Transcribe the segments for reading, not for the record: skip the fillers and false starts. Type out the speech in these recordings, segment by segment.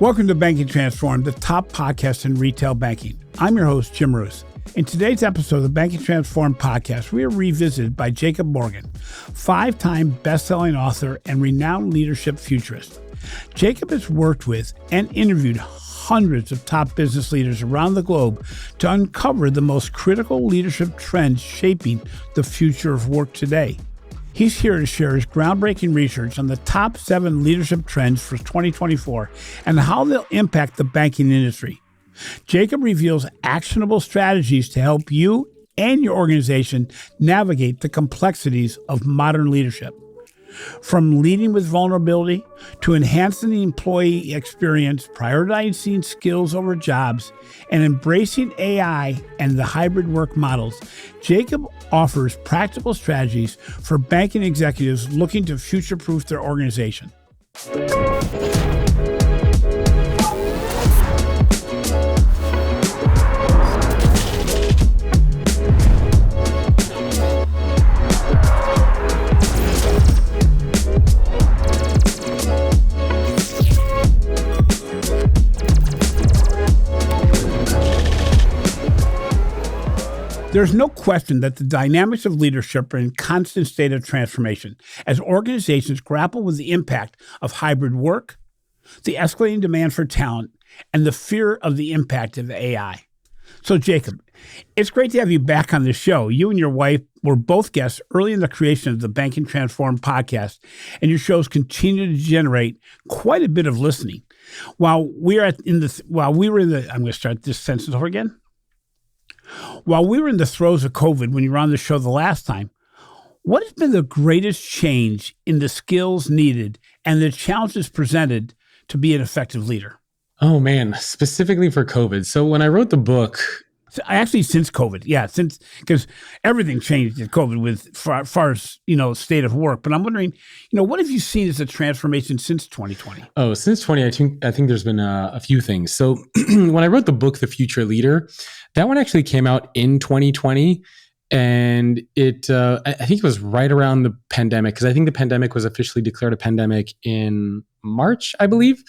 Welcome to Banking Transformed, the top podcast in retail banking. I'm your host, Jim Marous. In today's episode of the Banking Transformed podcast, we are revisited by Jacob Morgan, 5-time best-selling author and renowned leadership futurist. Jacob has worked with and interviewed hundreds of top business leaders around the globe to uncover the most critical leadership trends shaping the future of work today. He's here to share his groundbreaking research on the top 7 leadership trends for 2024 and how they'll impact the banking industry. Jacob reveals actionable strategies to help you and your organization navigate the complexities of modern leadership. From leading with vulnerability to enhancing the employee experience, prioritizing skills over jobs, and embracing AI and the hybrid work models, Jacob offers practical strategies for banking executives looking to future-proof their organization. There's no question that the dynamics of leadership are in constant state of transformation as organizations grapple with the impact of hybrid work, the escalating demand for talent, and the fear of the impact of AI. So, Jacob, it's great to have you back on the show. You and your wife were both guests early in the creation of the Banking Transformed podcast, and your shows continue to generate quite a bit of listening. While we were in the throes of COVID when you were on the show the last time, what has been the greatest change in the skills needed and the challenges presented to be an effective leader? Oh man, specifically for COVID. So when I wrote the book, actually since COVID, because everything changed in COVID with far as state of work. But I'm wondering, what have you seen as a transformation since 2020? Oh, since 2020, I think there's been a few things. So when I wrote the book, The Future Leader, that one actually came out in 2020. And I think it was right around the pandemic, because I think the pandemic was officially declared a pandemic in March, I believe.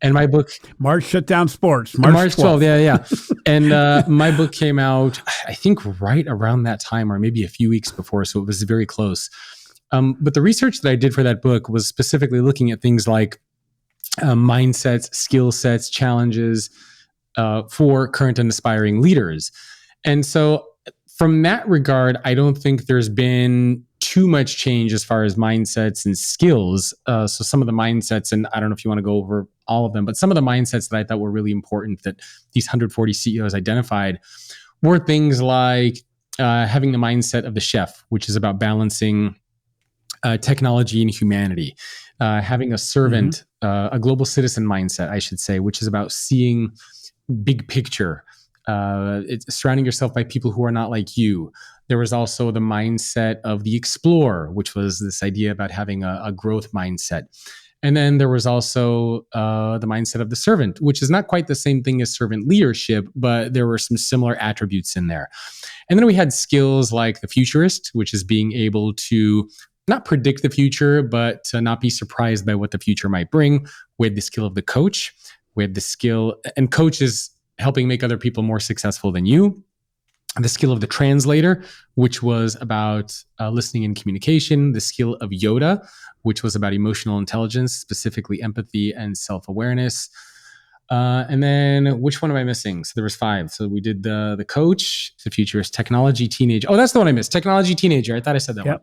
And my book... March shut down sports. March 12th, yeah. And my book came out, I think, right around that time, or maybe a few weeks before, so it was very close. But the research that I did for that book was specifically looking at things like mindsets, skill sets, challenges for current and aspiring leaders. And so from that regard, I don't think there's been too much change as far as mindsets and skills. So some of the mindsets, and I don't know if you want to go over all of them, but some of the mindsets that I thought were really important that these 140 CEOs identified were things like having the mindset of the chef, which is about balancing technology and humanity, having a servant, a global citizen mindset, I should say, which is about seeing big picture. It's surrounding yourself by people who are not like you. There was also the mindset of the explorer, which was this idea about having a growth mindset. And then there was also the mindset of the servant, which is not quite the same thing as servant leadership, but there were some similar attributes in there. And then we had skills like the futurist, which is being able to not predict the future, but to not be surprised by what the future might bring. We had the skill of the coach. We had the skill, and coach is helping make other people more successful than you. The skill of the translator, which was about listening and communication. The skill of Yoda, which was about emotional intelligence, specifically empathy and self-awareness. And then which one am I missing? So there was 5. So we did the coach, the futurist, technology teenager. Oh, that's the one I missed. Technology teenager. I thought I said that one.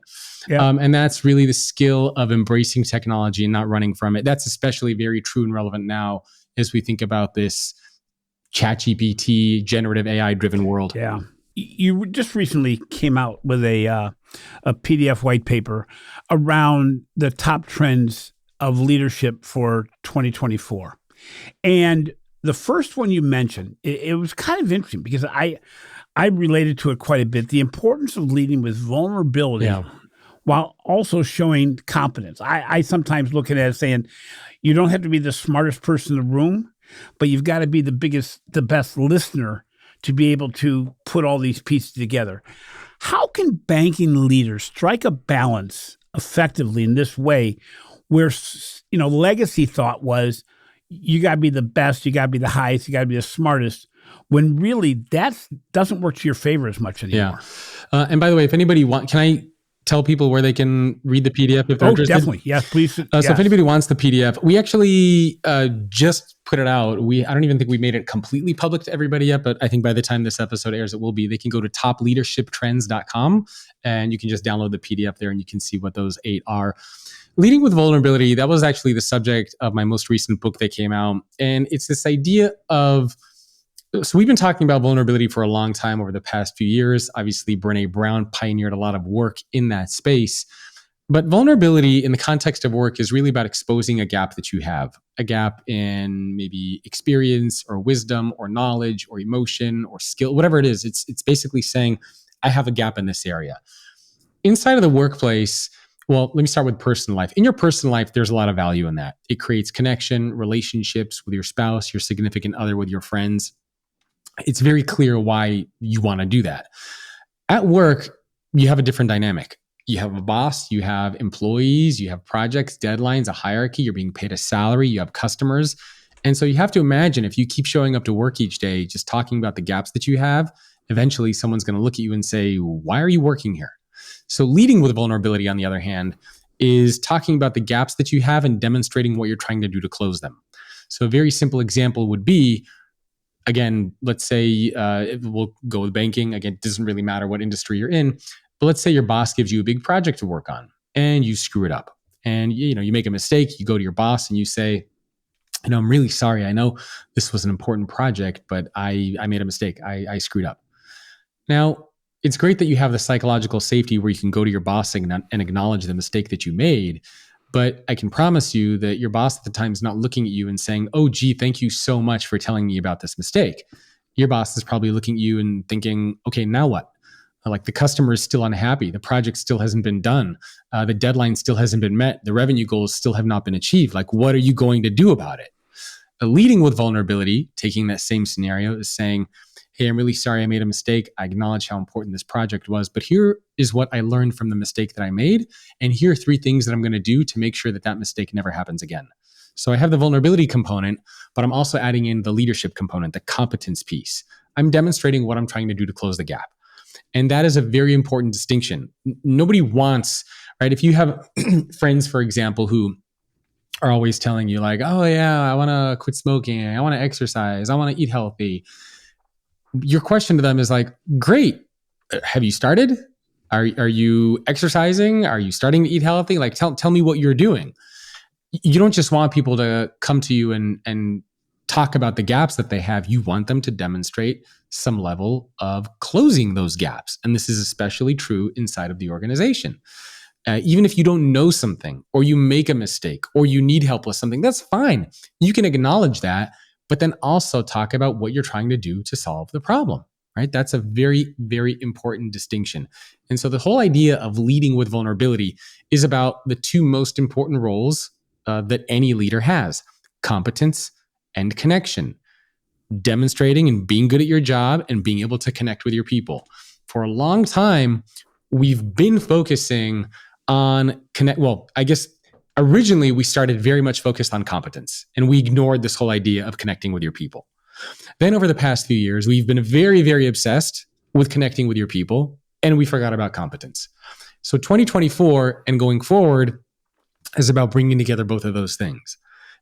Yep. And that's really the skill of embracing technology and not running from it. That's especially very true and relevant now as we think about this ChatGPT, generative AI-driven world. Yeah. You just recently came out with a PDF white paper around the top trends of leadership for 2024. And the first one you mentioned, it was kind of interesting because I related to it quite a bit. The importance of leading with vulnerability while also showing competence. I sometimes look at it as saying, you don't have to be the smartest person in the room, but you've got to be the best listener to be able to put all these pieces together. How can banking leaders strike a balance effectively in this way where, legacy thought was, you got to be the best, you got to be the highest, you got to be the smartest, when really that doesn't work to your favor as much anymore. Yeah. And by the way, if anybody can I tell people where they can read the PDF if they're interested? Definitely. Yes, please. So if anybody wants the PDF, we actually just put it out. I don't even think we made it completely public to everybody yet, but I think by the time this episode airs, it will be. They can go to topleadershiptrends.com and you can just download the PDF there and you can see what those 8 are. Leading with vulnerability, that was actually the subject of my most recent book that came out. And it's this idea of, so we've been talking about vulnerability for a long time over the past few years. Obviously, Brené Brown pioneered a lot of work in that space. But vulnerability in the context of work is really about exposing a gap that you have, a gap in maybe experience or wisdom or knowledge or emotion or skill, whatever it is. It's basically saying, I have a gap in this area. Inside of the workplace, well, let me start with personal life. In your personal life, there's a lot of value in that. It creates connection, relationships with your spouse, your significant other, with your friends. It's very clear why you want to do that. At work, you have a different dynamic. You have a boss, you have employees, you have projects, deadlines, a hierarchy, you're being paid a salary, you have customers. And so you have to imagine if you keep showing up to work each day, just talking about the gaps that you have, eventually someone's going to look at you and say, why are you working here? So leading with vulnerability, on the other hand, is talking about the gaps that you have and demonstrating what you're trying to do to close them. So a very simple example would be, again, let's say we'll go with banking. Again, it doesn't really matter what industry you're in, but let's say your boss gives you a big project to work on and you screw it up. And you make a mistake, you go to your boss and you say, I'm really sorry. I know this was an important project, but I made a mistake. I screwed up. Now, it's great that you have the psychological safety where you can go to your boss and acknowledge the mistake that you made. But I can promise you that your boss at the time is not looking at you and saying, oh, gee, thank you so much for telling me about this mistake. Your boss is probably looking at you and thinking, okay, now what? Like the customer is still unhappy. The project still hasn't been done. The deadline still hasn't been met. The revenue goals still have not been achieved. Like, what are you going to do about it? Leading with vulnerability, taking that same scenario, is saying, hey, I'm really sorry I made a mistake. I acknowledge how important this project was, but here is what I learned from the mistake that I made. And here are 3 things that I'm going to do to make sure that that mistake never happens again. So I have the vulnerability component, but I'm also adding in the leadership component, the competence piece. I'm demonstrating what I'm trying to do to close the gap. And that is a very important distinction. Nobody wants, right? If you have friends, for example, who are always telling you like, oh yeah, I want to quit smoking. I want to exercise. I want to eat healthy. Your question to them is like, great. Have you started? Are you exercising? Are you starting to eat healthy? Like, tell me what you're doing. You don't just want people to come to you and talk about the gaps that they have. You want them to demonstrate some level of closing those gaps. And this is especially true inside of the organization. Even if you don't know something or you make a mistake or you need help with something, that's fine. You can acknowledge that, but then also talk about what you're trying to do to solve the problem, right? That's a very, very important distinction. And so the whole idea of leading with vulnerability is about the 2 most important roles that any leader has: competence and connection. Demonstrating and being good at your job and being able to connect with your people. For a long time, we've been focusing on connect. Well, I guess originally we started very much focused on competence and we ignored this whole idea of connecting with your people. Then over the past few years, we've been very, very obsessed with connecting with your people and we forgot about competence. So 2024 and going forward is about bringing together both of those things.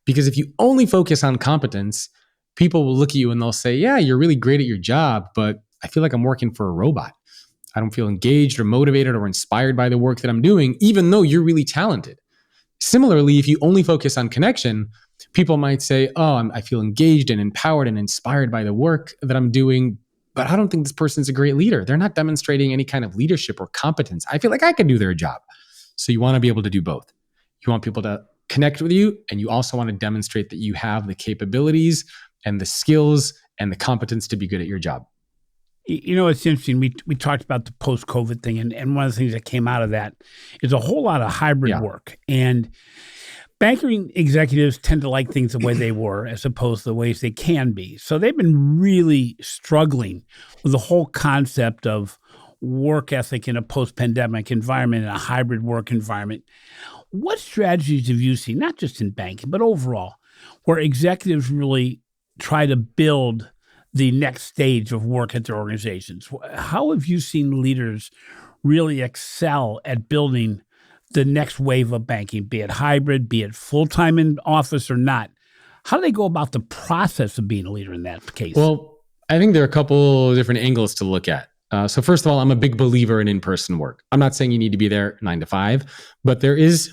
Because if you only focus on competence, people will look at you and they'll say, yeah, you're really great at your job, but I feel like I'm working for a robot. I don't feel engaged or motivated or inspired by the work that I'm doing, even though you're really talented. Similarly, if you only focus on connection, people might say, oh, I feel engaged and empowered and inspired by the work that I'm doing, but I don't think this person's a great leader. They're not demonstrating any kind of leadership or competence. I feel like I could do their job. So you want to be able to do both. You want people to connect with you, and you also want to demonstrate that you have the capabilities and the skills and the competence to be good at your job. It's interesting. We talked about the post-COVID thing, and one of the things that came out of that is a whole lot of hybrid work. And banking executives tend to like things the way they were as opposed to the ways they can be. So they've been really struggling with the whole concept of work ethic in a post-pandemic environment, in a hybrid work environment. What strategies have you seen, not just in banking, but overall, where executives really try to build the next stage of work at their organizations. How have you seen leaders really excel at building the next wave of banking, be it hybrid, be it full-time in office or not? How do they go about the process of being a leader in that case? Well, I think there are a couple different angles to look at. So first of all, I'm a big believer in in-person work. I'm not saying you need to be there 9 to 5, but there is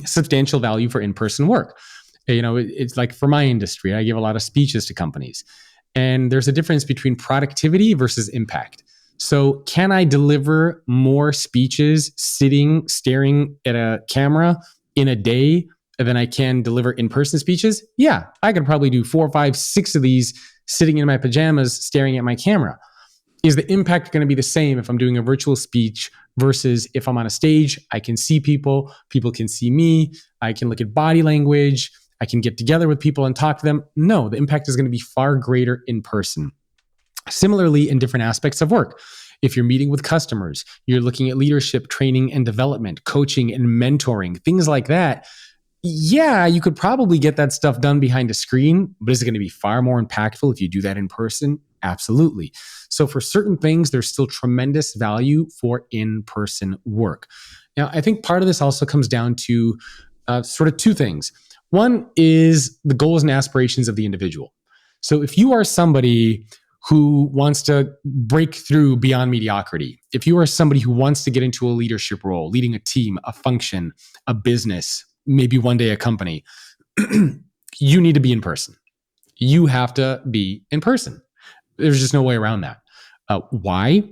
substantial value for in-person work. It's like for my industry, I give a lot of speeches to companies, and there's a difference between productivity versus impact. So can I deliver more speeches staring at a camera in a day than I can deliver in-person speeches? Yeah, I could probably do 4, 5, 6 of these sitting in my pajamas staring at my camera. Is the impact going to be the same if I'm doing a virtual speech versus if I'm on a stage? I can see people can see me, I can look at body language, I can get together with people and talk to them. No, the impact is going to be far greater in person. Similarly, in different aspects of work, if you're meeting with customers, you're looking at leadership, training and development, coaching and mentoring, things like that. Yeah, you could probably get that stuff done behind a screen, but is it going to be far more impactful if you do that in person? Absolutely. So for certain things, there's still tremendous value for in-person work. Now, I think part of this also comes down to sort of two things. One is the goals and aspirations of the individual. So if you are somebody who wants to break through beyond mediocrity, if you are somebody who wants to get into a leadership role, leading a team, a function, a business, maybe one day a company, you need to be in person. You have to be in person. There's just no way around that. Why?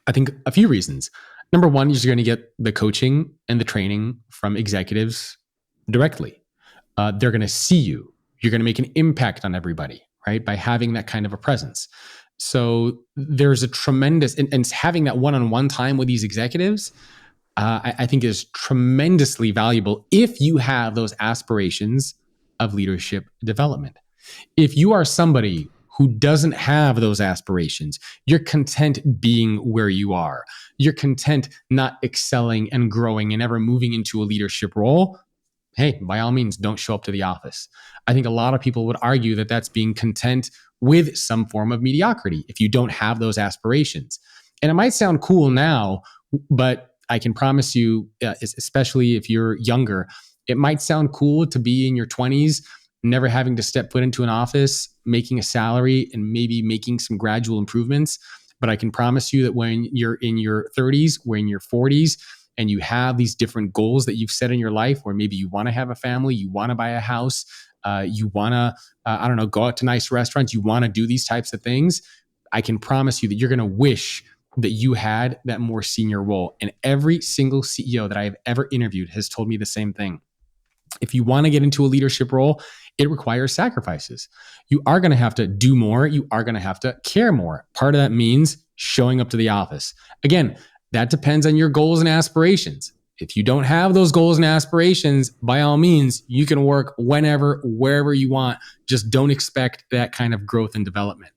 I think a few reasons. Number one, you're going to get the coaching and the training from executives directly. They're going to see you. You're going to make an impact on everybody, right? By having that kind of a presence. So there's a tremendous, and having that one-on-one time with these executives, I think is tremendously valuable if you have those aspirations of leadership development. If you are somebody who doesn't have those aspirations, you're content being where you are, you're content not excelling and growing and ever moving into a leadership role, hey, by all means, don't show up to the office. I think a lot of people would argue that that's being content with some form of mediocrity if you don't have those aspirations. And it might sound cool now, but I can promise you, especially if you're younger, it might sound cool to be in your 20s, never having to step foot into an office, making a salary and maybe making some gradual improvements. But I can promise you that when you're in your 30s, when in your 40s, and you have these different goals that you've set in your life, where maybe you want to have a family, you want to buy a house, you want to, go out to nice restaurants, you want to do these types of things, I can promise you that you're going to wish that you had that more senior role. And every single CEO that I have ever interviewed has told me the same thing. If you want to get into a leadership role, it requires sacrifices. You are going to have to do more. You are going to have to care more. Part of that means showing up to the office. Again, that depends on your goals and aspirations. If you don't have those goals and aspirations, by all means, you can work whenever, wherever you want. Just don't expect that kind of growth and development.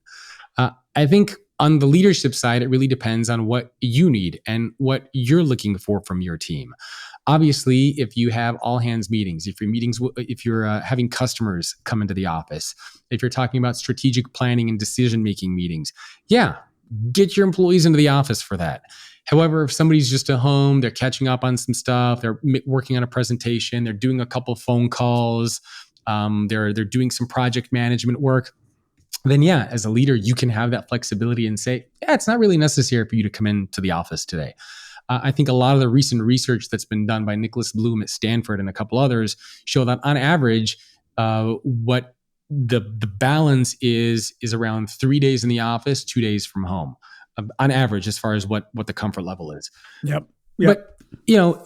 I think on the leadership side, it really depends on what you need and what you're looking for from your team. Obviously, if you have all hands meetings, if you're having customers come into the office, if you're talking about strategic planning and decision-making meetings, yeah, get your employees into the office for that. However, if somebody's just at home, they're catching up on some stuff, they're working on a presentation, they're doing a couple phone calls, they're doing some project management work, then yeah, as a leader, you can have that flexibility and say, yeah, it's not really necessary for you to come into the office today. I think a lot of the recent research that's been done by Nicholas Bloom at Stanford and a couple others show that on average, what the balance is around 3 days in the office, 2 days from home, on average, as far as what the comfort level is. Yep. But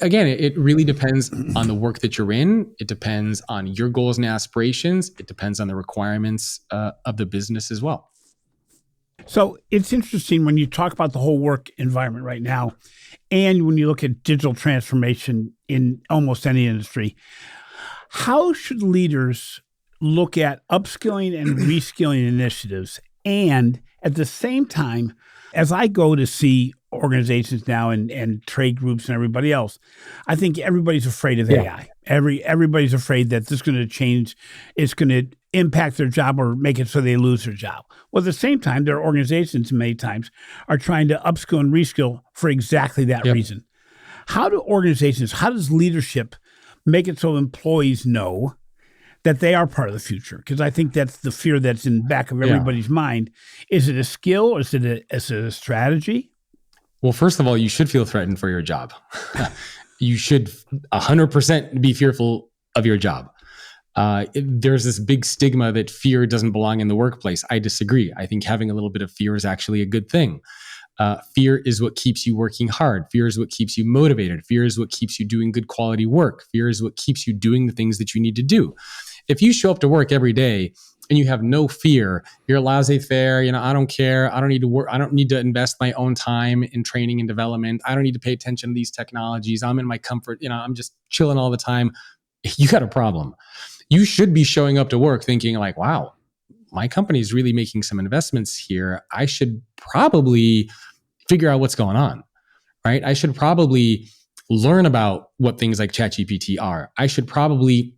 again, it really depends on the work that you're in. It depends on your goals and aspirations. It depends on the requirements of the business as well. So it's interesting when you talk about the whole work environment right now, and when you look at digital transformation in almost any industry, how should leaders look at upskilling and reskilling initiatives? And at the same time, as I go to see organizations now and trade groups and everybody else. I think everybody's afraid of AI. Everybody's afraid that this is going to change. It's going to impact their job or make it so they lose their job. Well, at the same time, their organizations many times are trying to upskill and reskill for exactly that reason. How does leadership make it so employees know that they are part of the future? Because I think that's the fear that's in the back of everybody's mind. Is it a skill or is it a strategy? Well, first of all, you should feel threatened for your job. You should 100% be fearful of your job. There's this big stigma that fear doesn't belong in the workplace. I disagree. I think having a little bit of fear is actually a good thing. Fear is what keeps you working hard. Fear is what keeps you motivated. Fear is what keeps you doing good quality work. Fear is what keeps you doing the things that you need to do. If you show up to work every day and you have no fear, you're laissez-faire, I don't care. I don't need to work. I don't need to invest my own time in training and development. I don't need to pay attention to these technologies. I'm in my comfort. I'm just chilling all the time. You got a problem. You should be showing up to work thinking like, wow, my company is really making some investments here. I should probably figure out what's going on, right? I should probably learn about what things like ChatGPT are. I should probably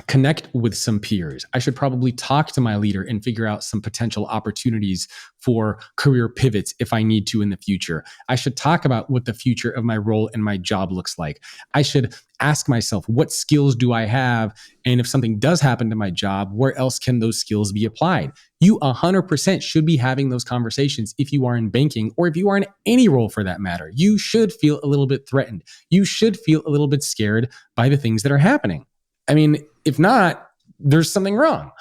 connect with some peers. I should probably talk to my leader and figure out some potential opportunities for career pivots if I need to in the future. I should talk about what the future of my role and my job looks like. I should ask myself, what skills do I have? And if something does happen to my job, where else can those skills be applied? You 100% should be having those conversations if you are in banking or if you are in any role for that matter. You should feel a little bit threatened. You should feel a little bit scared by the things that are happening. I mean, if not, there's something wrong.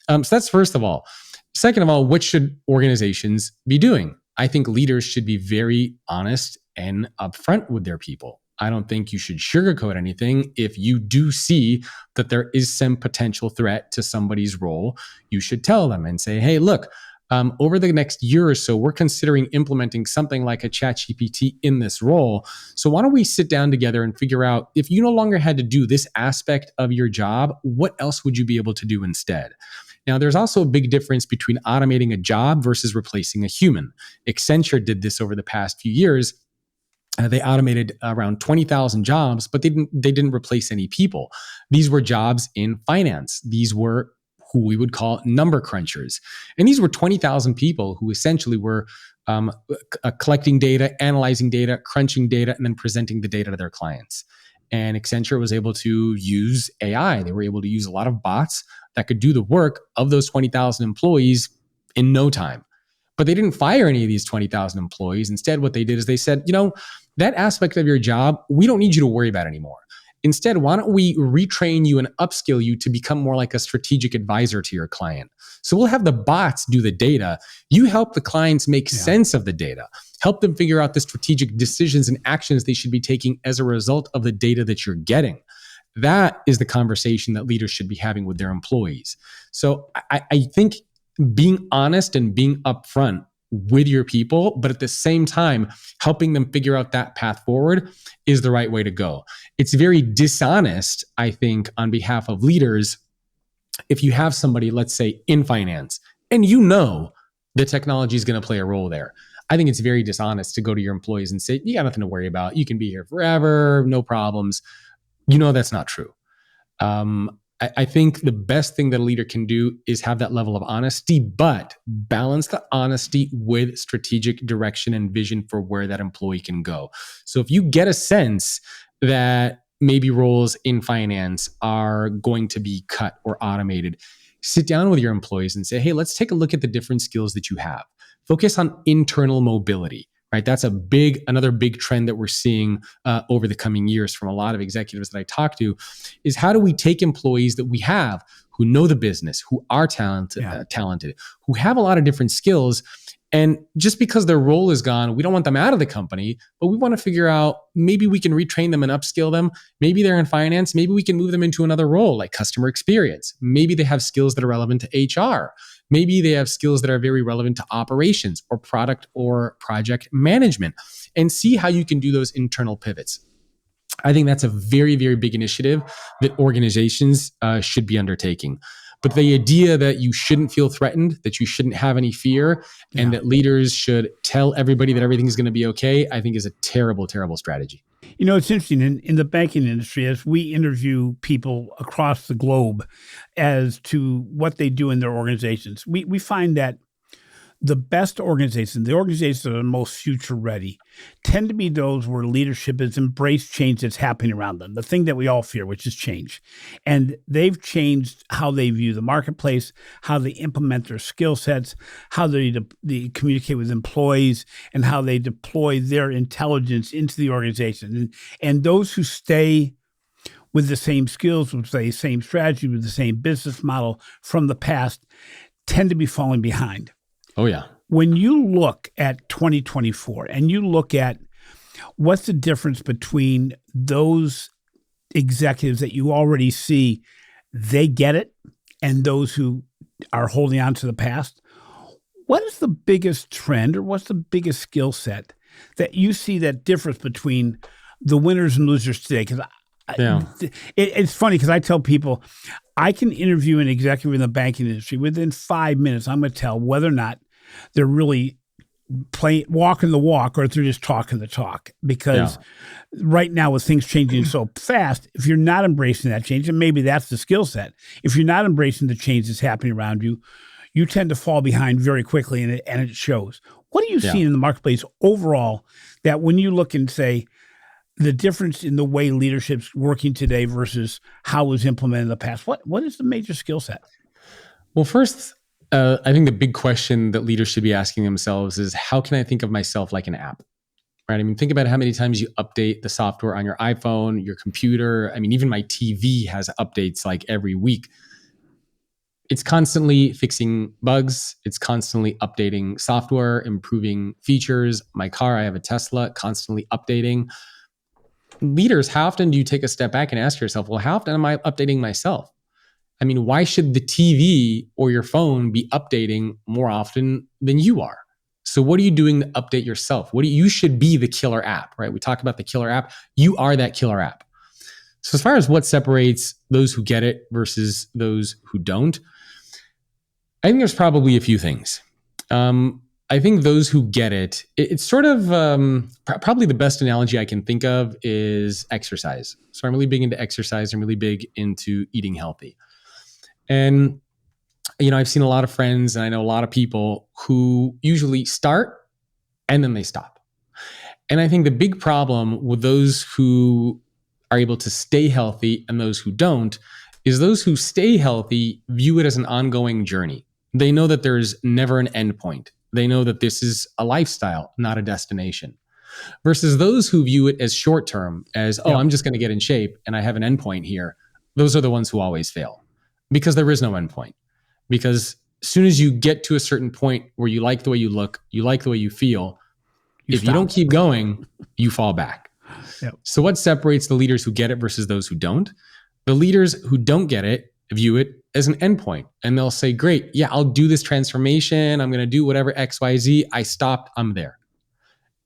So that's first of all. Second of all, what should organizations be doing? I think leaders should be very honest and upfront with their people. I don't think you should sugarcoat anything. If you do see that there is some potential threat to somebody's role, you should tell them and say, hey, look, over the next year or so, we're considering implementing something like a ChatGPT in this role. So why don't we sit down together and figure out, if you no longer had to do this aspect of your job, what else would you be able to do instead? Now, there's also a big difference between automating a job versus replacing a human. Accenture did this over the past few years. They automated around 20,000 jobs, but they didn't replace any people. These were jobs in finance. These were who we would call number crunchers. And these were 20,000 people who essentially were collecting data, analyzing data, crunching data, and then presenting the data to their clients. And Accenture was able to use AI. They were able to use a lot of bots that could do the work of those 20,000 employees in no time. But they didn't fire any of these 20,000 employees. Instead, what they did is they said, that aspect of your job, we don't need you to worry about anymore. Instead, why don't we retrain you and upskill you to become more like a strategic advisor to your client? So we'll have the bots do the data. You help the clients make sense of the data. Help them figure out the strategic decisions and actions they should be taking as a result of the data that you're getting. That is the conversation that leaders should be having with their employees. So I think being honest and being upfront with your people, but at the same time, helping them figure out that path forward is the right way to go. It's very dishonest, I think, on behalf of leaders, if you have somebody, let's say, in finance, and the technology is going to play a role there. I think it's very dishonest to go to your employees and say, you got nothing to worry about. You can be here forever, no problems. That's not true. I think the best thing that a leader can do is have that level of honesty, but balance the honesty with strategic direction and vision for where that employee can go. So if you get a sense that maybe roles in finance are going to be cut or automated, sit down with your employees and say, hey, let's take a look at the different skills that you have. Focus on internal mobility. Right, that's another big trend that we're seeing over the coming years from a lot of executives that I talk to, is how do we take employees that we have who know the business, who are talented, who have a lot of different skills, and just because their role is gone, we don't want them out of the company, but we want to figure out maybe we can retrain them and upskill them. Maybe they're in finance, maybe we can move them into another role like customer experience. Maybe they have skills that are relevant to HR. Maybe they have skills that are very relevant to operations or product or project management, and see how you can do those internal pivots. I think that's a very, very big initiative that organizations should be undertaking. But the idea that you shouldn't feel threatened, that you shouldn't have any fear, and that leaders should tell everybody that everything's going to be okay, I think is a terrible, terrible strategy. It's interesting in the banking industry, as we interview people across the globe as to what they do in their organizations, we find that the best organizations, the organizations that are the most future ready, tend to be those where leadership has embraced change that's happening around them, the thing that we all fear, which is change. And they've changed how they view the marketplace, how they implement their skill sets, how they communicate with employees, and how they deploy their intelligence into the organization. And those who stay with the same skills, with the same strategy, with the same business model from the past, tend to be falling behind. Oh, yeah. When you look at 2024 and you look at what's the difference between those executives that you already see, they get it, and those who are holding on to the past, what is the biggest trend or what's the biggest skill set that you see that difference between the winners and losers today? Because it's funny because I tell people I can interview an executive in the banking industry. Within 5 minutes, I'm going to tell whether or not they're really walking the walk or if they're just talking the talk. Because right now with things changing so fast, if you're not embracing that change, and maybe that's the skill set, if you're not embracing the change that's happening around you, you tend to fall behind very quickly, and it shows. What are you seeing in the marketplace overall that when you look and say, the difference in the way leadership's working today versus how it was implemented in the past? What is the major skill set? Well, first, I think the big question that leaders should be asking themselves is, how can I think of myself like an app? Right? I mean, think about how many times you update the software on your iPhone, your computer. I mean, even my TV has updates like every week. It's constantly fixing bugs. It's constantly updating software, improving features. My car, I have a Tesla, constantly updating. Leaders, how often do you take a step back and ask yourself, well, how often am I updating myself? I mean, why should the TV or your phone be updating more often than you are? So what are you doing to update yourself? You should be the killer app, right? We talk about the killer app. You are that killer app. So as far as what separates those who get it versus those who don't, I think there's probably a few things. I think those who get it, it's sort of probably the best analogy I can think of is exercise. So I'm really big into exercise. I'm really big into eating healthy. And, I've seen a lot of friends and I know a lot of people who usually start and then they stop. And I think the big problem with those who are able to stay healthy and those who don't is those who stay healthy view it as an ongoing journey. They know that there's never an end point. They know that this is a lifestyle, not a destination. Versus those who view it as short term, as, I'm just going to get in shape and I have an end point here. Those are the ones who always fail because there is no end point. Because as soon as you get to a certain point where you like the way you look, you like the way you feel, if you don't keep going, you fall back. Yep. So what separates the leaders who get it versus those who don't? The leaders who don't get it view it as an endpoint. And they'll say, great, I'll do this transformation. I'm going to do whatever X, Y, Z. I stopped. I'm there.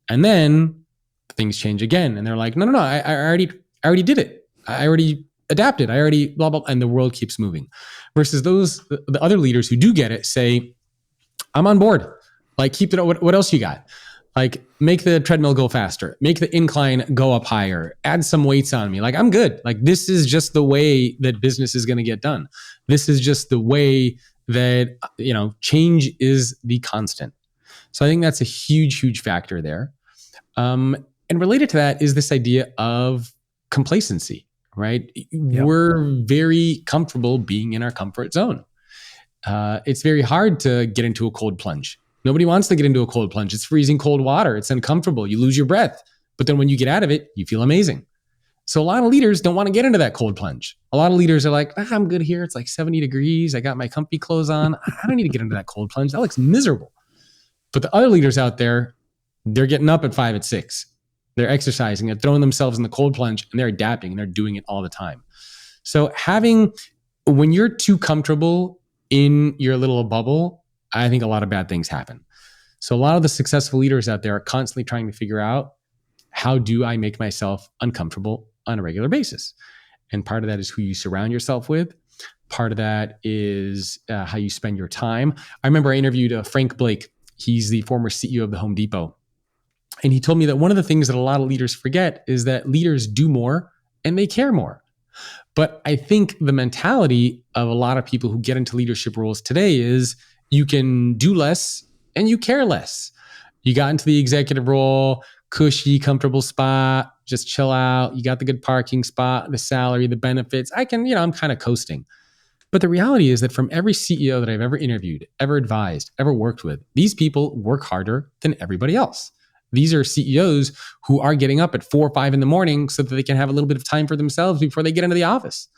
And then things change again. And they're like, no, I already did it. I already adapted. I already blah, blah. And the world keeps moving. Versus the other leaders who do get it say, I'm on board. Like, keep it. What else you got? Like, make the treadmill go faster, make the incline go up higher, add some weights on me. Like, I'm good. Like, this is just the way that business is going to get done. This is just the way that, change is the constant. So I think that's a huge, huge factor there. And related to that is this idea of complacency, right? Yep. We're very comfortable being in our comfort zone. It's very hard to get into a cold plunge. Nobody wants to get into a cold plunge. It's freezing cold water. It's uncomfortable. You lose your breath. But then when you get out of it, you feel amazing. So a lot of leaders don't want to get into that cold plunge. A lot of leaders are like, I'm good here. It's like 70 degrees. I got my comfy clothes on. I don't need to get into that cold plunge. That looks miserable. But the other leaders out there, they're getting up at 5 at 6. They're exercising. They're throwing themselves in the cold plunge and they're adapting and they're doing it all the time. So when you're too comfortable in your little bubble, I think a lot of bad things happen. So a lot of the successful leaders out there are constantly trying to figure out, how do I make myself uncomfortable on a regular basis? And part of that is who you surround yourself with. Part of that is how you spend your time. I remember I interviewed Frank Blake. He's the former CEO of the Home Depot. And he told me that one of the things that a lot of leaders forget is that leaders do more and they care more. But I think the mentality of a lot of people who get into leadership roles today is you can do less and you care less. You got into the executive role, cushy, comfortable spot, just chill out. You got the good parking spot, the salary, the benefits. I'm kind of coasting. But the reality is that from every CEO that I've ever interviewed, ever advised, ever worked with, these people work harder than everybody else. These are CEOs who are getting up at 4 or 5 in the morning so that they can have a little bit of time for themselves before they get into the office.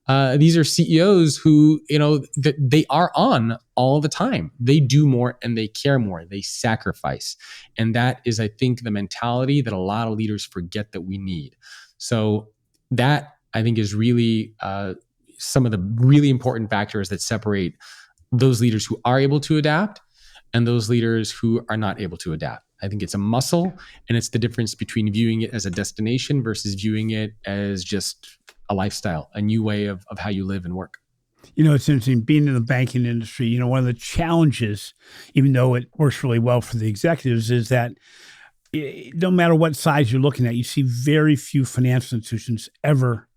These are CEOs who, they are on all the time. They do more and they care more. They sacrifice. And that is, I think, the mentality that a lot of leaders forget that we need. So that, I think, is really some of the really important factors that separate those leaders who are able to adapt and those leaders who are not able to adapt. I think it's a muscle, and it's the difference between viewing it as a destination versus viewing it as just a lifestyle, a new way of how you live and work. It's interesting being in the banking industry. One of the challenges, even though it works really well for the executives, is that no matter what size you're looking at, you see very few financial institutions ever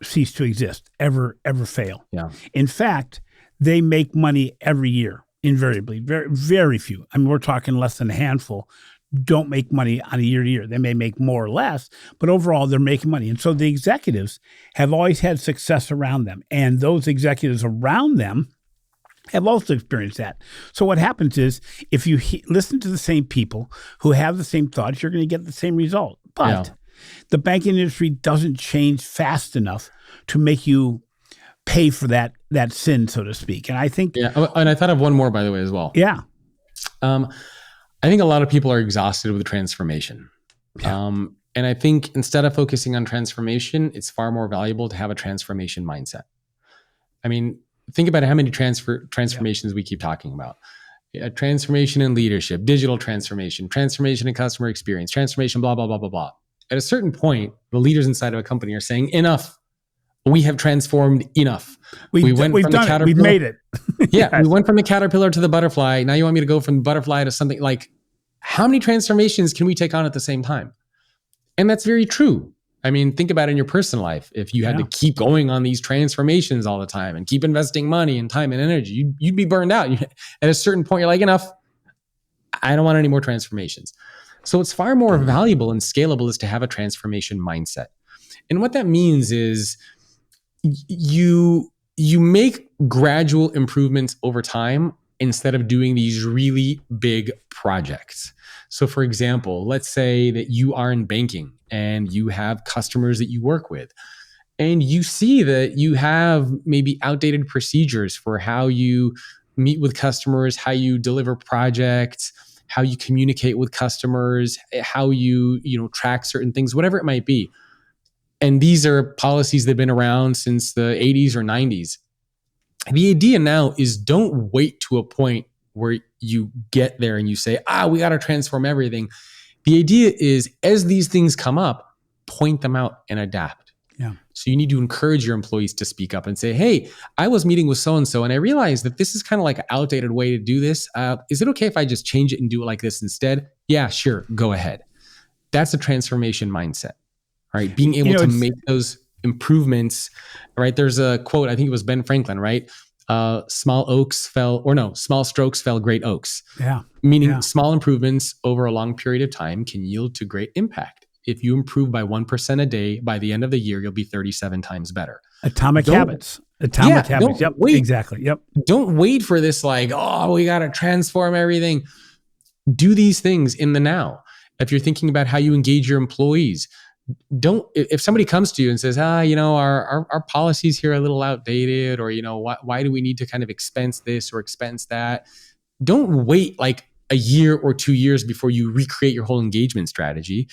cease to exist, ever fail. Yeah. In fact, they make money every year. Invariably, very, very few. I mean, we're talking less than a handful don't make money on a year to year. They may make more or less, but overall they're making money. And so the executives have always had success around them. And those executives around them have also experienced that. So what happens is if you listen to the same people who have the same thoughts, you're going to get the same result. But the banking industry doesn't change fast enough to make you pay for that sin, so to speak. And I think... Yeah, and I thought of one more, by the way, as well. Yeah. I think a lot of people are exhausted with transformation. Yeah. And I think instead of focusing on transformation, it's far more valuable to have a transformation mindset. I mean, think about how many transformations we keep talking about. Transformation in leadership, digital transformation in customer experience, transformation, blah, blah, blah, blah, blah. At a certain point, the leaders inside of a company are saying, enough. We have transformed enough. We've done it. We've made it. Yeah, yes. We went from the caterpillar to the butterfly. Now you want me to go from the butterfly to something like, how many transformations can we take on at the same time? And that's very true. I mean, think about it in your personal life. If you had to keep going on these transformations all the time and keep investing money and time and energy, you'd be burned out. At a certain point, you're like, enough. I don't want any more transformations. So it's far more valuable and scalable is to have a transformation mindset. And what that means is you make gradual improvements over time instead of doing these really big projects. So for example, let's say that you are in banking and you have customers that you work with, and you see that you have maybe outdated procedures for how you meet with customers, how you deliver projects, how you communicate with customers, how you track certain things, whatever it might be. And these are policies that have been around since the 80s or 90s. The idea now is don't wait to a point where you get there and you say, we got to transform everything. The idea is as these things come up, point them out and adapt. Yeah. So you need to encourage your employees to speak up and say, hey, I was meeting with so-and-so and I realized that this is kind of like an outdated way to do this. Is it okay if I just change it and do it like this instead? Yeah, sure. Go ahead. That's a transformation mindset. Right, being able to make those improvements, right? There's a quote, I think it was Ben Franklin, right? Small strokes fell great oaks. Yeah. Meaning small improvements over a long period of time can yield to great impact. If you improve by 1% a day, by the end of the year, you'll be 37 times better. Atomic habits. Yep. Wait. Exactly. Yep. Don't wait for this we got to transform everything. Do these things in the now. If you're thinking about how you engage your employees, if somebody comes to you and says, our policies here are a little outdated, or, why do we need to kind of expense this or expense that? Don't wait like a year or 2 years before you recreate your whole engagement strategy.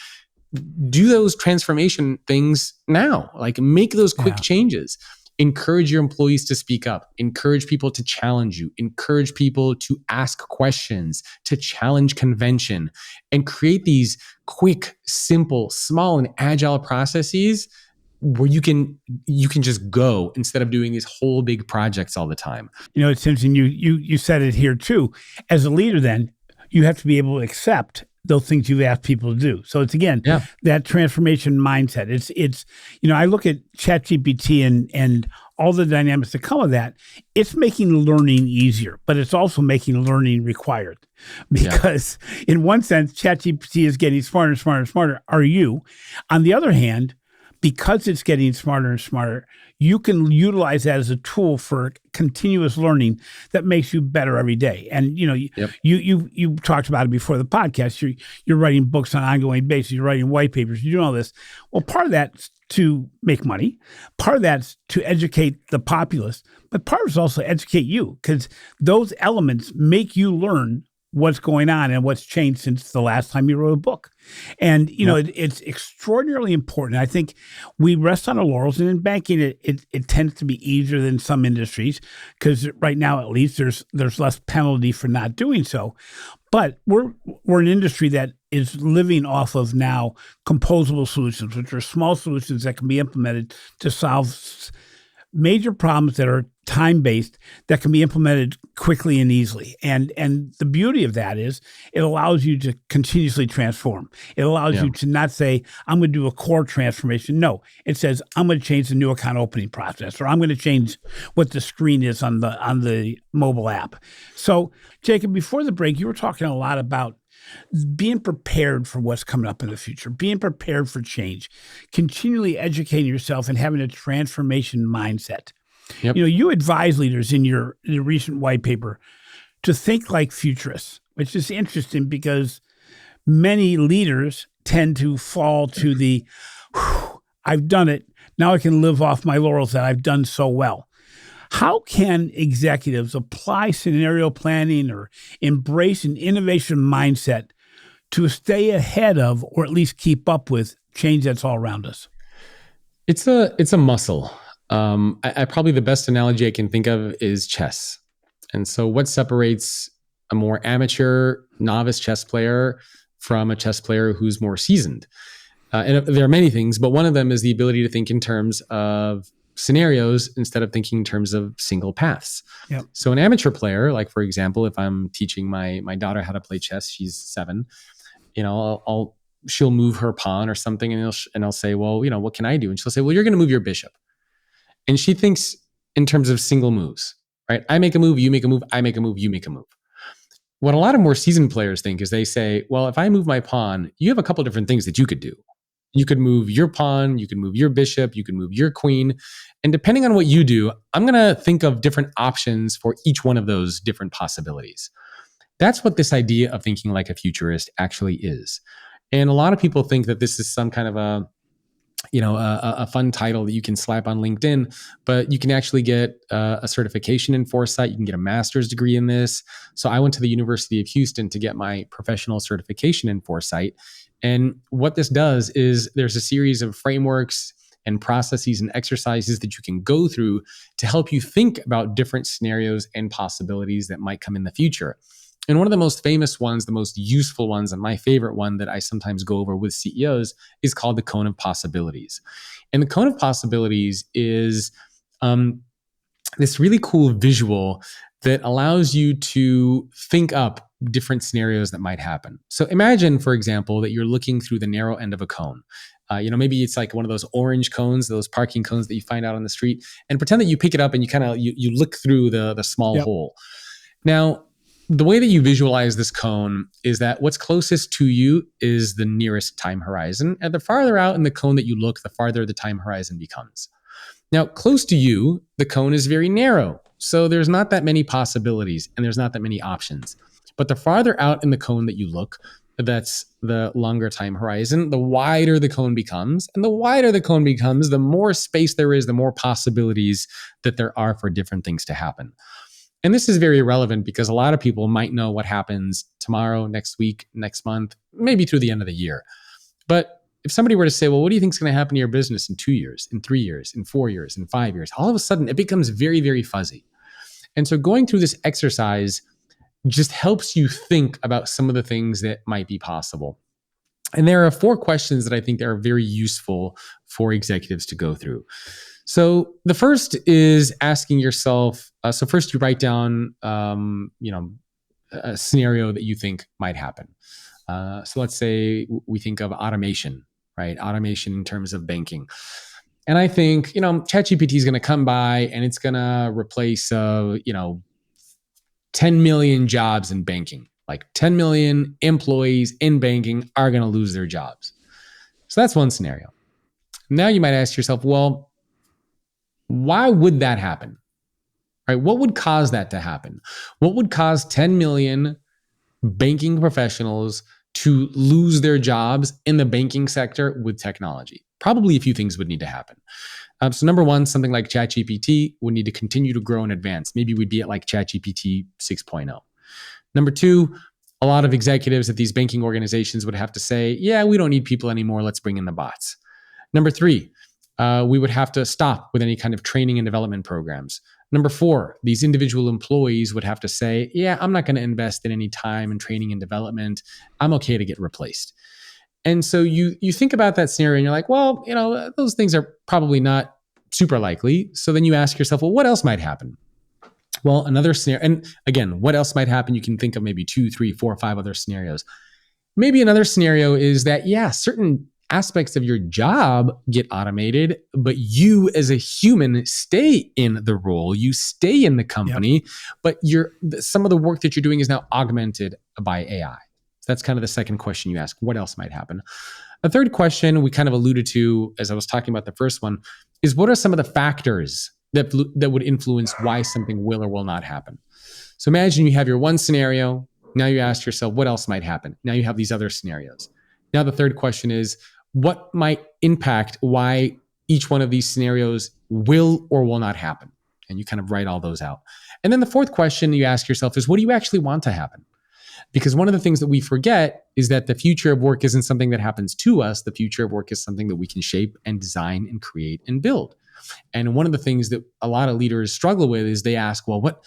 Do those transformation things now, like make those quick changes. Encourage your employees to speak up, encourage people to challenge you, encourage people to ask questions, to challenge convention, and create these quick, simple, small, and agile processes where you can just go instead of doing these whole big projects all the time. It's interesting. You said it here too. As a leader, then you have to be able to accept those things you've asked people to do. So it's again that transformation mindset. It's I look at ChatGPT and all the dynamics that come with that. It's making learning easier, but it's also making learning required, because in one sense, ChatGPT is getting smarter and smarter and smarter. Are you? On the other hand, because it's getting smarter and smarter, you can utilize that as a tool for continuous learning that makes you better every day. And you talked about it before the podcast. You're writing books on an ongoing basis. You're writing white papers. You're doing all this. Well, part of that's to make money. Part of that's to educate the populace. But part of it's also educate you, because those elements make you learn what's going on and what's changed since the last time you wrote a book. And, it's extraordinarily important. I think we rest on our laurels, and in banking, it tends to be easier than some industries, because right now, at least, there's less penalty for not doing so. But we're an industry that is living off of now composable solutions, which are small solutions that can be implemented to solve major problems that are time-based, that can be implemented quickly and easily. And the beauty of that is it allows you to continuously transform. It allows you to not say, I'm going to do a core transformation. No, it says, I'm going to change the new account opening process, or I'm going to change what the screen is on the mobile app. So, Jacob, before the break, you were talking a lot about being prepared for what's coming up in the future, being prepared for change, continually educating yourself and having a transformation mindset. Yep. You advise leaders in your recent white paper to think like futurists, which is interesting because many leaders tend to fall to the, I've done it, now I can live off my laurels that I've done so well. How can executives apply scenario planning or embrace an innovation mindset to stay ahead of, or at least keep up with, change that's all around us? It's a muscle. I probably the best analogy I can think of is chess. And so what separates a more amateur novice chess player from a chess player who's more seasoned? And there are many things, but one of them is the ability to think in terms of scenarios instead of thinking in terms of single paths. Yep. So an amateur player, like for example, if I'm teaching my daughter how to play chess, she's 7, she'll move her pawn or something, and I'll say, well, what can I do? And she'll say, well, you're going to move your bishop. And she thinks in terms of single moves, right? I make a move, you make a move, I make a move, you make a move. What a lot of more seasoned players think is they say, well, if I move my pawn, you have a couple different things that you could do. You could move your pawn, you could move your bishop, you could move your queen. And depending on what you do, I'm going to think of different options for each one of those different possibilities. That's what this idea of thinking like a futurist actually is. And a lot of people think that this is some kind of a fun title that you can slap on LinkedIn, but you can actually get a certification in foresight. You can get a master's degree in this. So I went to the University of Houston to get my professional certification in foresight. And what this does is there's a series of frameworks and processes and exercises that you can go through to help you think about different scenarios and possibilities that might come in the future. And one of the most famous ones, the most useful ones, and my favorite one that I sometimes go over with CEOs is called the cone of possibilities. And the cone of possibilities is this really cool visual that allows you to think up different scenarios that might happen. So imagine, for example, that you're looking through the narrow end of a cone. Maybe it's like one of those orange cones, those parking cones that you find out on the street, and pretend that you pick it up and you look through the small hole. Now, the way that you visualize this cone is that what's closest to you is the nearest time horizon. And the farther out in the cone that you look, the farther the time horizon becomes. Now, close to you, the cone is very narrow. So there's not that many possibilities and there's not that many options. But the farther out in the cone that you look, that's the longer time horizon, the wider the cone becomes. And the wider the cone becomes, the more space there is, the more possibilities that there are for different things to happen. And this is very relevant because a lot of people might know what happens tomorrow, next week, next month, maybe through the end of the year. But if somebody were to say, well, what do you think is going to happen to your business in 2 years, in 3 years, in 4 years, in 5 years? All of a sudden, it becomes very, very fuzzy. And so going through this exercise just helps you think about some of the things that might be possible. And there are 4 questions that I think that are very useful for executives to go through. So the first is asking yourself. So first, you write down, a scenario that you think might happen. So let's say we think of automation, right? Automation in terms of banking. And I think, ChatGPT is going to come by and it's going to replace, 10 million jobs in banking. Like 10 million employees in banking are going to lose their jobs. So that's one scenario. Now you might ask yourself, well, why would that happen? Right? What would cause that to happen? What would cause 10 million banking professionals to lose their jobs in the banking sector with technology? Probably a few things would need to happen. So number one, something like ChatGPT would need to continue to grow and advance. Maybe we'd be at like ChatGPT 6.0. Number two, a lot of executives at these banking organizations would have to say, yeah, we don't need people anymore. Let's bring in the bots. Number three, we would have to stop with any kind of training and development programs. Number four, these individual employees would have to say, yeah, I'm not going to invest in any time in training and development. I'm okay to get replaced. And so you think about that scenario and you're like, well, those things are probably not super likely. So then you ask yourself, well, what else might happen? Well, another scenario, and again, what else might happen? You can think of maybe 2, 3, 4, 5 other scenarios. Maybe another scenario is that, yeah, certain aspects of your job get automated, but you as a human stay in the role, you stay in the company, but some of the work that you're doing is now augmented by AI. So that's kind of the second question you ask. What else might happen? A third question we kind of alluded to as I was talking about the first one is, what are some of the factors that would influence why something will or will not happen? So imagine you have your one scenario. Now you ask yourself, what else might happen? Now you have these other scenarios. Now the third question is, what might impact why each one of these scenarios will or will not happen? And you kind of write all those out. And then the fourth question you ask yourself is, what do you actually want to happen? Because one of the things that we forget is that the future of work isn't something that happens to us. The future of work is something that we can shape and design and create and build. And one of the things that a lot of leaders struggle with is they ask, well, what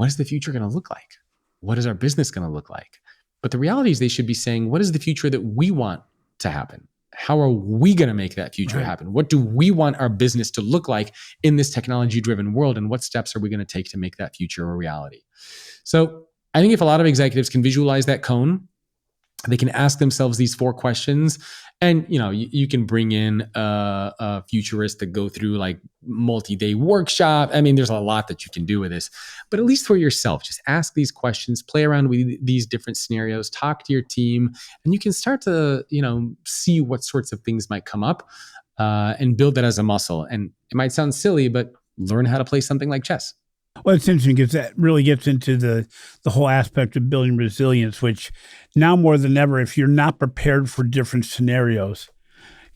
is the future going to look like? What is our business going to look like? But the reality is they should be saying, what is the future that we want to happen? How are we going to make that future happen? What do we want our business to look like in this technology-driven world? And what steps are we going to take to make that future a reality? So I think if a lot of executives can visualize that cone, they can ask themselves these 4 questions. And you can bring in a futurist to go through like multi-day workshop. I mean, there's a lot that you can do with this, but at least for yourself, just ask these questions, play around with these different scenarios, talk to your team, and you can start to see what sorts of things might come up and build that as a muscle. And it might sound silly, but learn how to play something like chess. Well, it's interesting because that really gets into the whole aspect of building resilience, which now more than ever, if you're not prepared for different scenarios,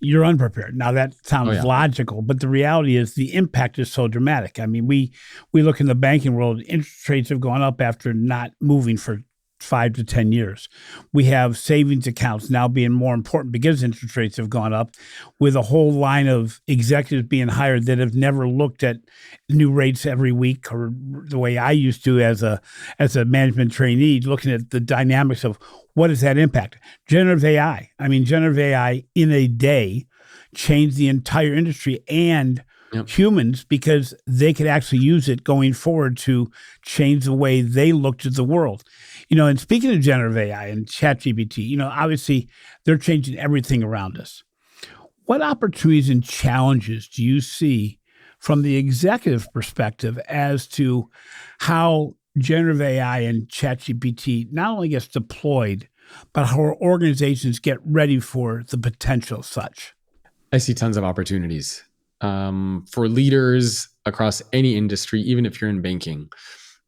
you're unprepared. Now that sounds logical, but the reality is the impact is so dramatic. I mean, we look in the banking world, interest rates have gone up after not moving for 5 to 10 years. We have savings accounts now being more important because interest rates have gone up, with a whole line of executives being hired that have never looked at new rates every week, or the way I used to as a management trainee, looking at the dynamics of what is that impact. Generative AI. I mean, generative AI in a day changed the entire industry and humans, because they could actually use it going forward to change the way they looked at the world. And speaking of generative AI and ChatGPT, obviously they're changing everything around us. What opportunities and challenges do you see from the executive perspective as to how generative AI and ChatGPT not only gets deployed, but how organizations get ready for the potential of such? I see tons of opportunities for leaders across any industry, even if you're in banking.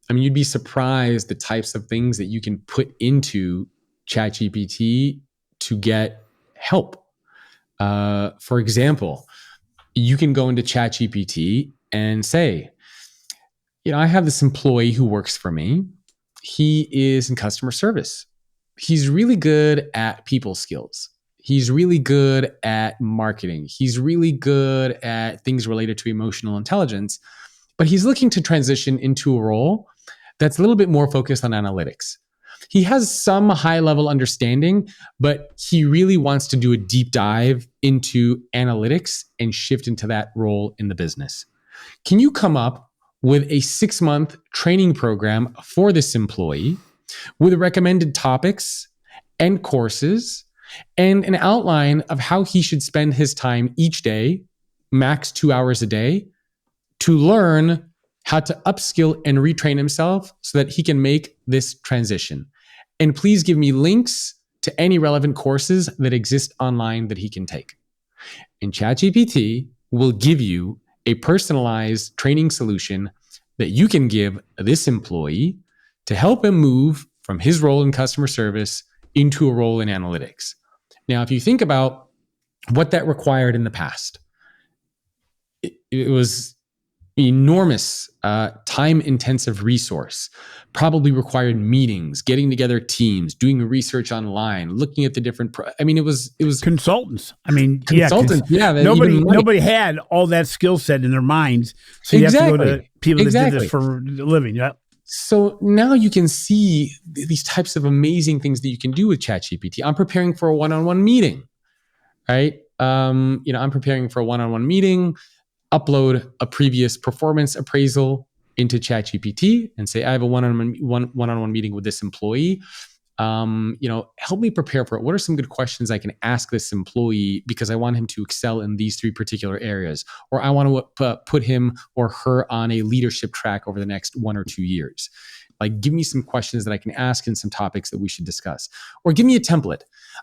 I mean, you'd be surprised the types of things that you can put into ChatGPT to get help. For example, you can go into ChatGPT and say, I have this employee who works for me. He is in customer service. He's really good at people skills. He's really good at marketing. He's really good at things related to emotional intelligence, but he's looking to transition into a role that's a little bit more focused on analytics. He has some high level understanding, but he really wants to do a deep dive into analytics and shift into that role in the business. Can you come up with a 6-month training program for this employee with recommended topics and courses and an outline of how he should spend his time each day, max 2 hours a day, to learn how to upskill and retrain himself so that he can make this transition? And please give me links to any relevant courses that exist online that he can take. And ChatGPT will give you a personalized training solution that you can give this employee to help him move from his role in customer service into a role in analytics. Now, if you think about what that required in the past, it was enormous, time-intensive resource, probably required meetings, getting together teams, doing research online, looking at the different. It was consultants. Consultants. Nobody had all that skill set in their minds, so you have to go to people that did this for a living. Yeah. So now you can see these types of amazing things that you can do with ChatGPT. I'm preparing for a one-on-one meeting, right? I'm preparing for a one-on-one meeting. Upload a previous performance appraisal into ChatGPT and say, I have a one-on-one meeting with this employee. Help me prepare for it. What are some good questions I can ask this employee because I want him to excel in these 3 particular areas, or I want to put him or her on a leadership track over the next 1 or 2 years. Like, give me some questions that I can ask and some topics that we should discuss. Or give me a template.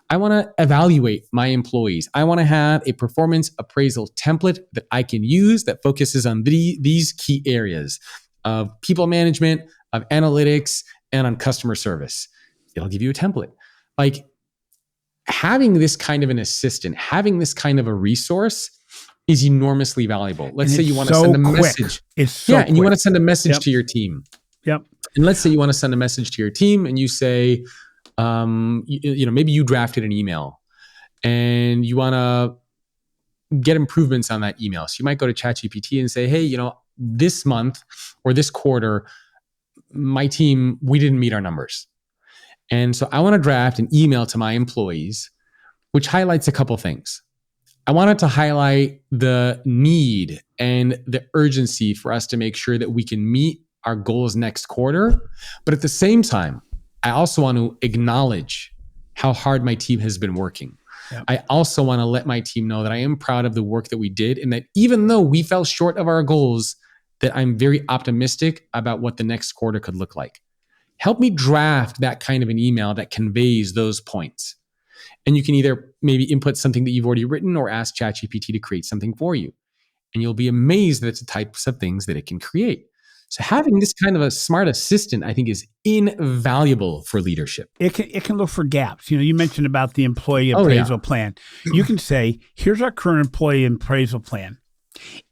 I want to evaluate my employees. I want to have a performance appraisal template that I can use that focuses on these key areas of people management, of analytics, and on customer service. It'll give you a template. Like, having this kind of an assistant, having this kind of a resource is enormously valuable. Let's say you want to send a message. It's so quick. And you want to send a message to your team. Yep. And let's say you want to send a message to your team and you say, maybe you drafted an email and you want to get improvements on that email. So you might go to ChatGPT and say, hey, this month or this quarter, my team, we didn't meet our numbers. And so I want to draft an email to my employees, which highlights a couple things. I wanted to highlight the need and the urgency for us to make sure that we can meet our goals next quarter. But at the same time, I also want to acknowledge how hard my team has been working. Yep. I also want to let my team know that I am proud of the work that we did, and that even though we fell short of our goals, that I'm very optimistic about what the next quarter could look like. Help me draft that kind of an email that conveys those points. And you can either maybe input something that you've already written or ask ChatGPT to create something for you. And you'll be amazed at the types of things that it can create. So having this kind of a smart assistant, I think, is invaluable for leadership. It can look for gaps. You mentioned about the employee appraisal plan. You can say, here's our current employee appraisal plan.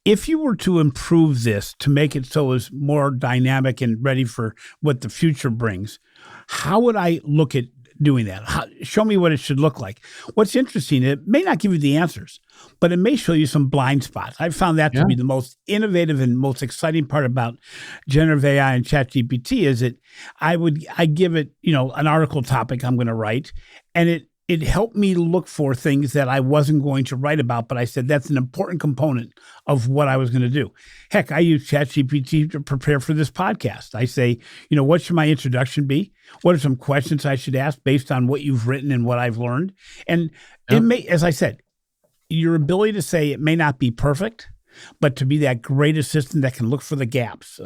If you were to improve this to make it so it's more dynamic and ready for what the future brings, how would I look at doing that? Show me what it should look like. What's interesting, it may not give you the answers, but it may show you some blind spots. I've found that to be the most innovative and most exciting part about generative AI and ChatGPT is that I give it, an article topic I'm going to write, and it helped me look for things that I wasn't going to write about, but I said that's an important component of what I was going to do. Heck, I use ChatGPT to prepare for this podcast. I say, what should my introduction be? What are some questions I should ask based on what you've written and what I've learned? And it may, as I said, your ability to say it may not be perfect, but to be that great assistant that can look for the gaps.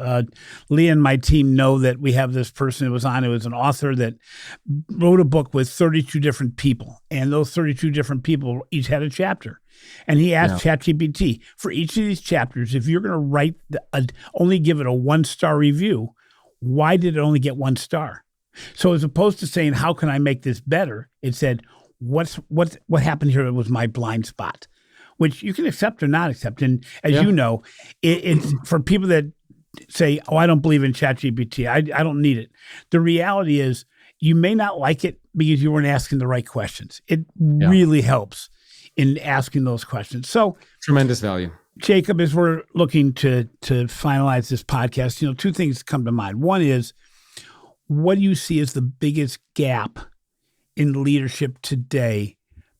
Leah and my team know that we have this person who was on. It was an author that wrote a book with 32 different people. And those 32 different people each had a chapter. And he asked ChatGPT, for each of these chapters, if you're going to write, only give it a 1-star review, why did it only get 1 star? So as opposed to saying, how can I make this better? It said, what happened here was my blind spot, which you can accept or not accept. And as you know, it's for people that say, oh, I don't believe in ChatGPT. I don't need it. The reality is you may not like it because you weren't asking the right questions. It really helps in asking those questions. So tremendous value. Jacob, as we're looking to finalize this podcast, 2 things come to mind. One is, what do you see as the biggest gap in leadership today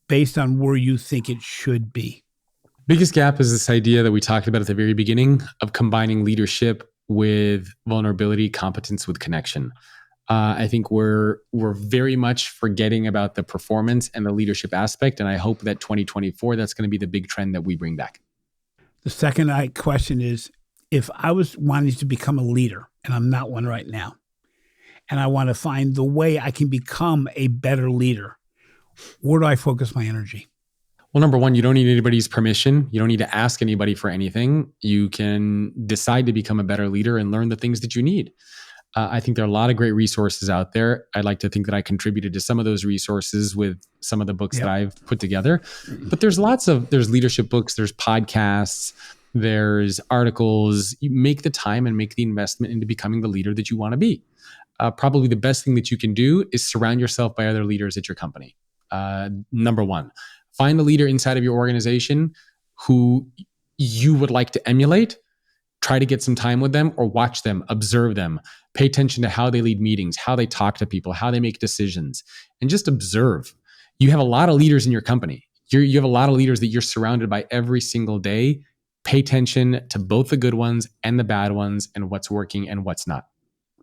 based on where you think it should be? Biggest gap is this idea that we talked about at the very beginning of combining leadership with vulnerability, competence with connection. I think we're very much forgetting about the performance and the leadership aspect. And I hope that 2024, that's going to be the big trend that we bring back. The second question is, if I was wanting to become a leader, and I'm not one right now, and I want to find the way I can become a better leader, where do I focus my energy? Well, number one, you don't need anybody's permission. You don't need to ask anybody for anything. You can decide to become a better leader and learn the things that you need. I think there are a lot of great resources out there. I'd like to think that I contributed to some of those resources with some of the books that I've put together. But there's leadership books, there's podcasts, there's articles. You make the time and make the investment into becoming the leader that you want to be. Probably the best thing that you can do is surround yourself by other leaders at your company. Number one, find a leader inside of your organization who you would like to emulate. Try to get some time with them or watch them, observe them, pay attention to how they lead meetings, how they talk to people, how they make decisions, and just observe. You have a lot of leaders in your company. You have a lot of leaders that you're surrounded by every single day. Pay attention to both the good ones and the bad ones and what's working and what's not.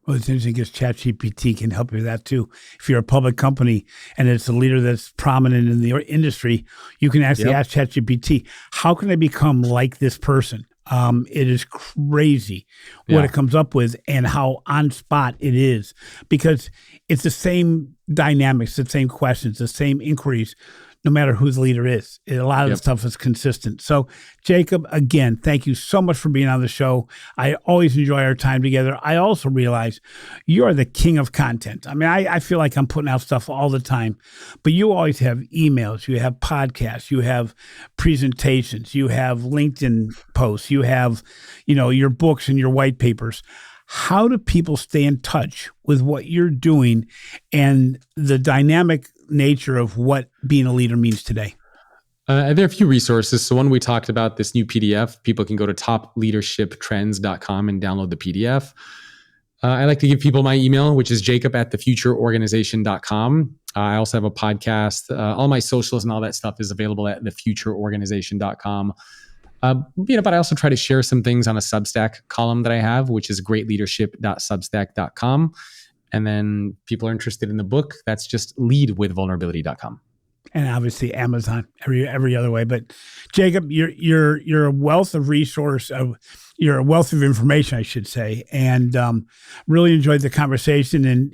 Well, it's interesting because ChatGPT can help you with that too. If you're a public company and it's a leader that's prominent in the industry, you can actually ask ChatGPT, how can I become like this person? It is crazy what it comes up with and how on spot it is, because it's the same dynamics, the same questions, the same inquiries, no matter who the leader is. A lot of the stuff is consistent. So, Jacob, again, thank you so much for being on the show. I always enjoy our time together. I also realize you are the king of content. I mean, I feel like I'm putting out stuff all the time, but you always have emails, you have podcasts, you have presentations, you have LinkedIn posts, you have, your books and your white papers. How do people stay in touch with what you're doing and the dynamic nature of what being a leader means today? There are a few resources. So one, we talked about this new PDF. People can go to topleadershiptrends.com and download the PDF. I like to give people my email, which is jacob@thefutureorganization.com. I also have a podcast. All my socials and all that stuff is available at thefutureorganization.com. But I also try to share some things on a Substack column that I have, which is greatleadership.substack.com. And then people are interested in the book. That's just leadwithvulnerability.com. And obviously Amazon, every other way. But Jacob, you're a wealth of resource. You're a wealth of information, I should say. And really enjoyed the conversation. And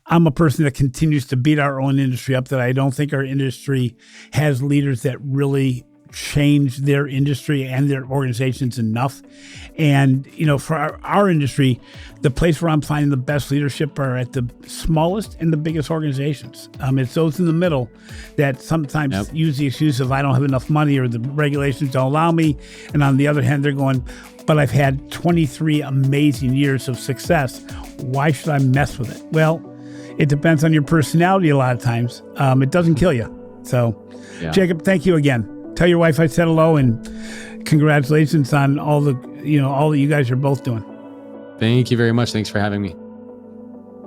I'm a person that continues to beat our own industry up. That I don't think our industry has leaders that really change their industry and their organizations enough. And, for our industry, the place where I'm finding the best leadership are at the smallest and the biggest organizations. It's those in the middle that sometimes use the excuse of I don't have enough money or the regulations don't allow me. And on the other hand, they're going, but I've had 23 amazing years of success. Why should I mess with it? Well, it depends on your personality a lot of times. It doesn't kill you. So, Jacob, thank you again. Tell your wife I said hello and congratulations on all that you guys are both doing. Thank you very much. Thanks for having me.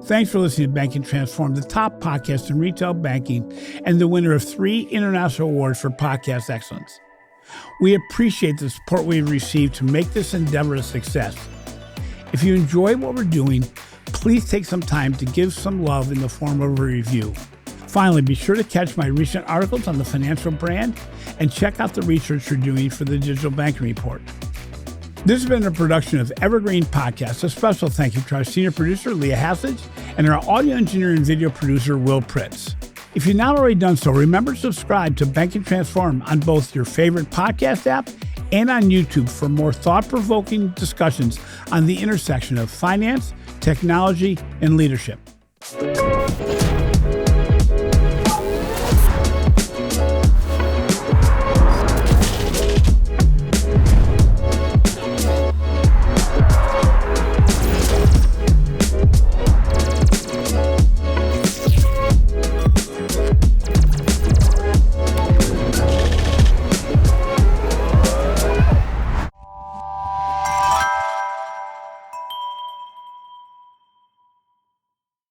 Thanks for listening to Banking Transformed, the top podcast in retail banking and the winner of 3 international awards for podcast excellence. We appreciate the support we've received to make this endeavor a success. If you enjoy what we're doing, please take some time to give some love in the form of a review. Finally, be sure to catch my recent articles on the financial brand and check out the research we're doing for the Digital Banking Report. This has been a production of Evergreen Podcast. A special thank you to our senior producer, Leah Hassage, and our audio engineer and video producer, Will Pritz. If you've not already done so, remember to subscribe to Banking Transform on both your favorite podcast app and on YouTube for more thought-provoking discussions on the intersection of finance, technology, and leadership.